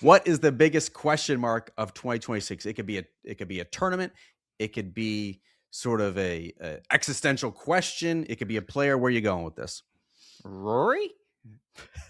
What is the biggest question mark of 2026? It could be a tournament. It could be sort of a existential question. It could be a player. Where are you going with this? Rory?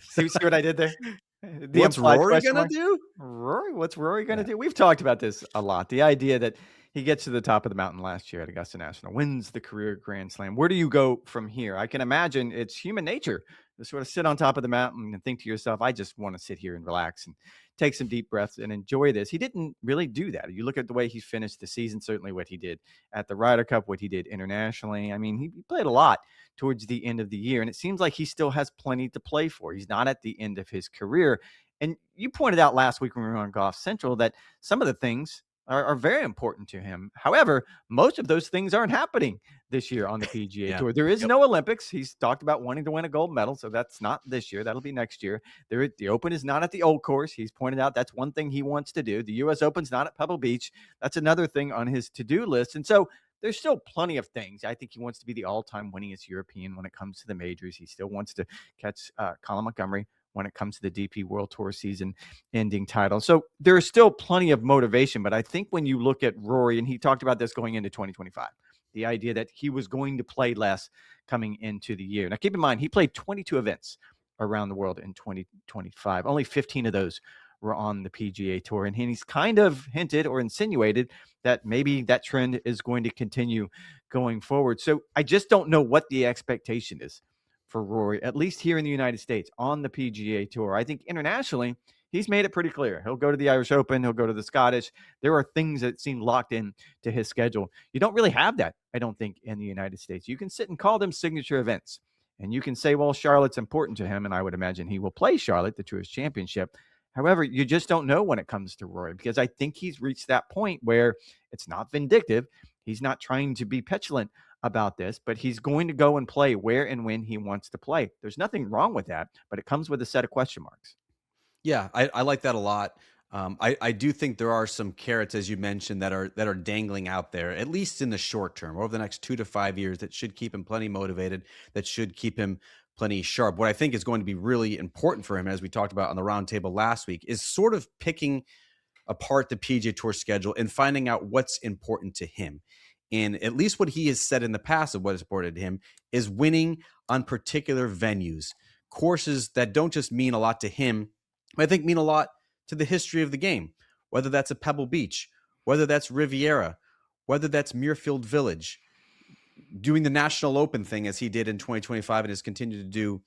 See what I did there? The What's implied Rory question gonna mark. do? Rory, what's Rory going to Yeah. do? We've talked about this a lot. The idea that he gets to the top of the mountain last year at Augusta National, wins the career Grand Slam. Where do you go from here? I can imagine it's human nature to sort of sit on top of the mountain and think to yourself, I just want to sit here and relax and take some deep breaths and enjoy this. He didn't really do that. You look at the way he finished the season, certainly what he did at the Ryder Cup, what he did internationally. I mean, he played a lot towards the end of the year, and it seems like he still has plenty to play for. He's not at the end of his career. And you pointed out last week when we were on Golf Central that some of the things are very important to him. However, most of those things aren't happening this year on the PGA Yeah. Tour. There is Yep. no Olympics. He's talked about wanting to win a gold medal, so that's not this year. That'll be next year. The Open is not at the Old Course. He's pointed out that's one thing he wants to do. The U.S. Open's not at Pebble Beach. That's another thing on his to-do list. And so there's still plenty of things. I think he wants to be the all-time winningest European when it comes to the majors. He still wants to catch Colin Montgomery when it comes to the DP World Tour season ending title. So there's still plenty of motivation. But I think when you look at Rory, and he talked about this going into 2025, the idea that he was going to play less coming into the year. Now, keep in mind, he played 22 events around the world in 2025. Only 15 of those were on the PGA Tour. And he's kind of hinted or insinuated that maybe that trend is going to continue going forward. So I just don't know what the expectation is for Rory, at least here in the United States on the PGA Tour. I think internationally, he's made it pretty clear. He'll go to the Irish Open. He'll go to the Scottish. There are things that seem locked in to his schedule. You don't really have that, I don't think, in the United States. You can sit and call them signature events. And you can say, well, Charlotte's important to him. And I would imagine he will play Charlotte, the Tourist Championship. However, you just don't know when it comes to Rory, because I think he's reached that point where it's not vindictive. He's not trying to be petulant about this, but he's going to go and play where and when he wants to play. There's nothing wrong with that, but it comes with a set of question marks. Yeah, I like that a lot. I do think there are some carrots, as you mentioned, that are dangling out there, at least in the short term, over the next 2 to 5 years, that should keep him plenty motivated, that should keep him plenty sharp. What I think is going to be really important for him, as we talked about on the roundtable last week, is sort of picking apart the PGA Tour schedule and finding out what's important to him. And at least what he has said in the past of what is important to him is winning on particular venues, courses that don't just mean a lot to him, but I think mean a lot to the history of the game, whether that's a Pebble Beach, whether that's Riviera, whether that's Muirfield Village, doing the National Open thing as he did in 2025 and has continued to do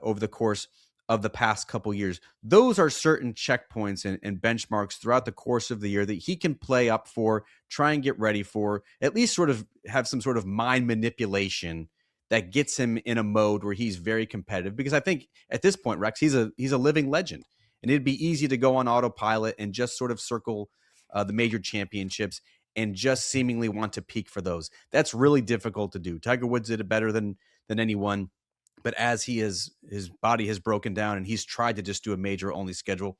over the course of the past couple years. Those are certain checkpoints and benchmarks throughout the course of the year that he can play up for, try and get ready for, at least sort of have some sort of mind manipulation that gets him in a mode where he's very competitive. Because I think at this point, Rex, he's a living legend, and it'd be easy to go on autopilot and just sort of circle the major championships and just seemingly want to peak for those. That's really difficult to do. Tiger Woods did it better than anyone. But as his body has broken down and he's tried to just do a major only schedule,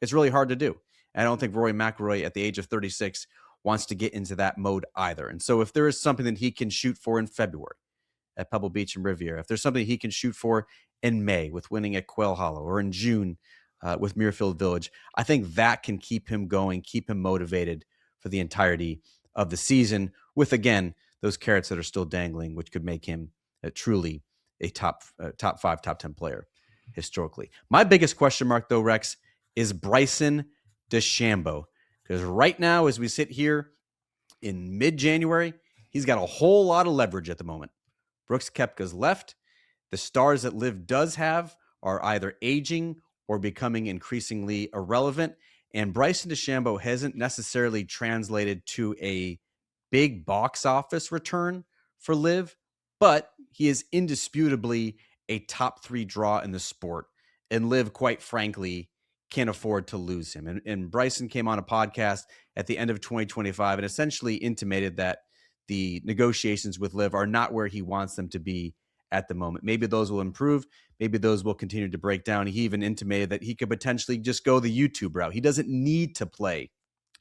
it's really hard to do. And I don't think Rory McIlroy at the age of 36 wants to get into that mode either. And so if there is something that he can shoot for in February at Pebble Beach and Riviera, if there's something he can shoot for in May with winning at Quail Hollow, or in June with Muirfield Village, I think that can keep him going, keep him motivated for the entirety of the season, with, again, those carrots that are still dangling, which could make him truly a top 5, top 10 player historically. My biggest question mark, though, Rex, is Bryson DeChambeau. Because right now, as we sit here in mid-January, he's got a whole lot of leverage at the moment. Brooks Koepka's left. The stars that LIV does have are either aging or becoming increasingly irrelevant. And Bryson DeChambeau hasn't necessarily translated to a big box office return for LIV, but he is indisputably a top 3 draw in the sport. And LIV, quite frankly, can't afford to lose him. And Bryson came on a podcast at the end of 2025 and essentially intimated that the negotiations with LIV are not where he wants them to be at the moment. Maybe those will improve. Maybe those will continue to break down. He even intimated that he could potentially just go the YouTube route. He doesn't need to play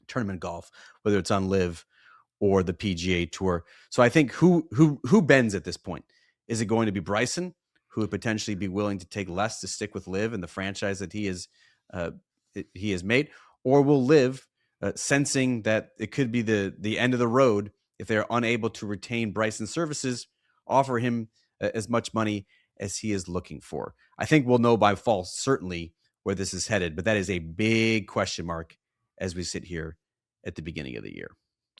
tournament golf, whether it's on LIV or the PGA Tour. So I think who bends at this point? Is it going to be Bryson, who would potentially be willing to take less to stick with LIV and the franchise that he has he has made, or will LIV, sensing that it could be the end of the road if they are unable to retain Bryson's services, offer him as much money as he is looking for. I think we'll know by fall certainly where this is headed, but that is a big question mark as we sit here at the beginning of the year.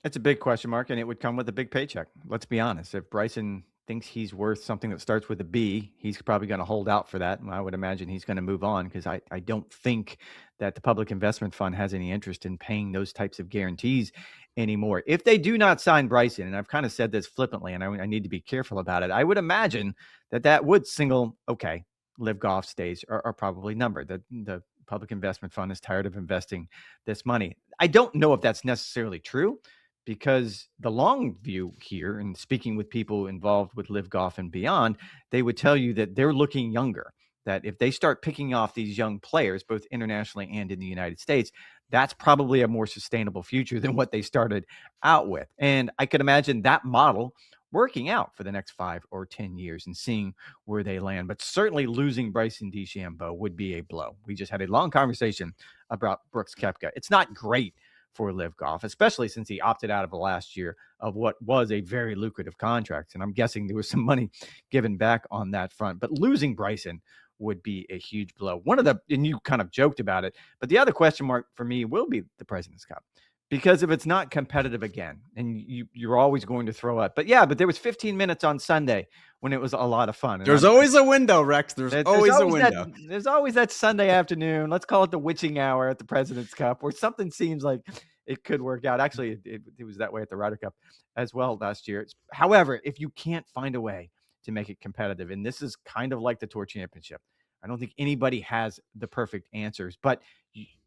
It's a big question mark, and it would come with a big paycheck. Let's be honest. If Bryson thinks he's worth something that starts with a B, he's probably going to hold out for that. And I would imagine he's going to move on, because I don't think that the Public Investment Fund has any interest in paying those types of guarantees anymore. If they do not sign Bryson, and I've kind of said this flippantly, and I need to be careful about it, I would imagine that would signal, okay, LIV Golf's days are probably numbered. The Public Investment Fund is tired of investing this money. I don't know if that's necessarily true, because the long view here, and speaking with people involved with LIV Golf and beyond, they would tell you that they're looking younger, that if they start picking off these young players, both internationally and in the United States, that's probably a more sustainable future than what they started out with. And I could imagine that model working out for the next 5 or 10 years and seeing where they land. But certainly losing Bryson DeChambeau would be a blow. We just had a long conversation about Brooks Koepka. It's not great for LIV Golf, especially since he opted out of the last year of what was a very lucrative contract. And I'm guessing there was some money given back on that front. But losing Bryson would be a huge blow. And you kind of joked about it, but the other question mark for me will be the President's Cup. Because if it's not competitive again, and you're always going to throw up. But there was 15 minutes on Sunday when it was a lot of fun. There's always a window, Rex. There's always a window. There's always that Sunday afternoon. Let's call it the witching hour at the President's Cup, where something seems like it could work out. Actually, it was that way at the Ryder Cup as well last year. However, if you can't find a way to make it competitive, and this is kind of like the Tour Championship, I don't think anybody has the perfect answers, but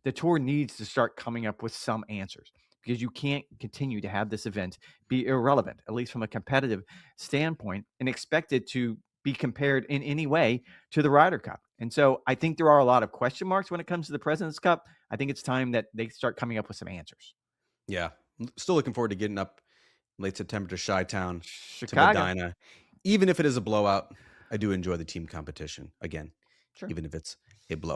the tour needs to start coming up with some answers, because you can't continue to have this event be irrelevant, at least from a competitive standpoint, and expect it to be compared in any way to the Ryder Cup. And so I think there are a lot of question marks when it comes to the President's Cup. I think it's time that they start coming up with some answers. Yeah. Still looking forward to getting up late September to Chi-Town, Chicago. to Medina. Even if it is a blowout, I do enjoy the team competition again, Sure. even if it's a blowout.